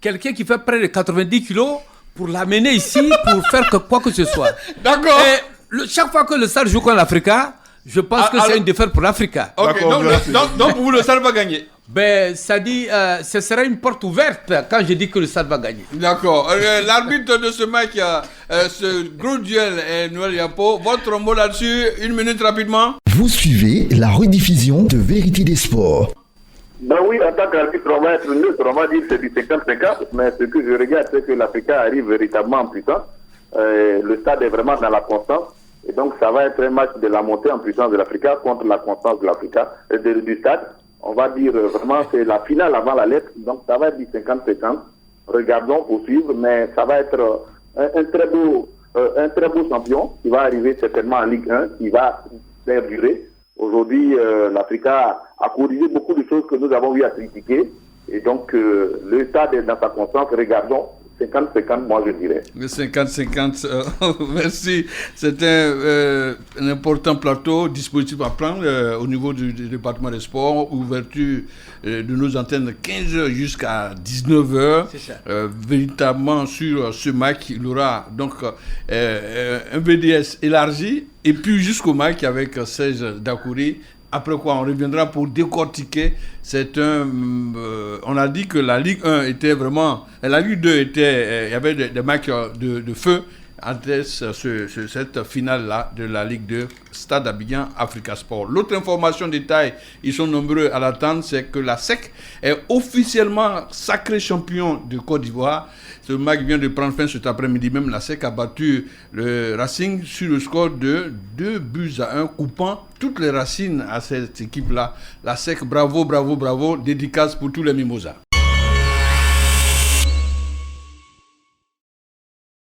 quelqu'un qui fait près de 90 kilos pour l'amener ici pour faire quoi que ce soit. D'accord. Et chaque fois que le Stade joue contre l'Africa, je pense que c'est une défaite pour l'Africa. Ok, donc pour vous, le Stade va gagner. Ça dit, ce sera une porte ouverte quand je dis que le Stade va gagner. D'accord. L'arbitre de ce match, ce gros duel est Noël Yapo. Votre mot là-dessus, 1 minute rapidement. Vous suivez la rediffusion de Vérité des Sports. Ben oui, en tant qu'arbitre, on va être neutre, on va dire que c'est du 50-50, mais ce que je regarde, c'est que l'Africa arrive véritablement en puissance. Le Stade est vraiment dans la constance. Et donc, ça va être un match de la montée en puissance de l'Africa contre la constance de l'Africa, du Stade. On va dire vraiment, c'est la finale avant la lettre. Donc, ça va être du 50-50. Regardons, poursuivre, mais ça va être un très beau champion qui va arriver certainement en Ligue 1, qui va perdurer. Aujourd'hui, l'Africa a corrigé beaucoup de choses que nous avons eu à critiquer. Et donc, le Stade est dans sa constance. Regardons. 50-50, moi je dirais. 50-50, merci. C'est un important plateau, dispositif à prendre au niveau du département des sports, ouverture de nos antennes 15h jusqu'à 19h. C'est ça. Véritablement sur ce match, il y aura donc un VDS élargi et puis jusqu'au match avec Serge Dakouri. Après quoi, on reviendra pour décortiquer. On a dit que la Ligue 1 était vraiment... La Ligue 2 était... Il y avait des matchs de feu entre cette finale-là de la Ligue 2, Stade d'Abidjan, Africa Sport. L'autre information détail, ils sont nombreux à l'attendre, c'est que la SEC est officiellement sacré champion de Côte d'Ivoire. Ce match vient de prendre fin cet après-midi même. La SEC a battu le Racing sur le score de 2-1, coupant toutes les racines à cette équipe-là. La SEC, bravo, bravo, bravo. Dédicace pour tous les mimosas.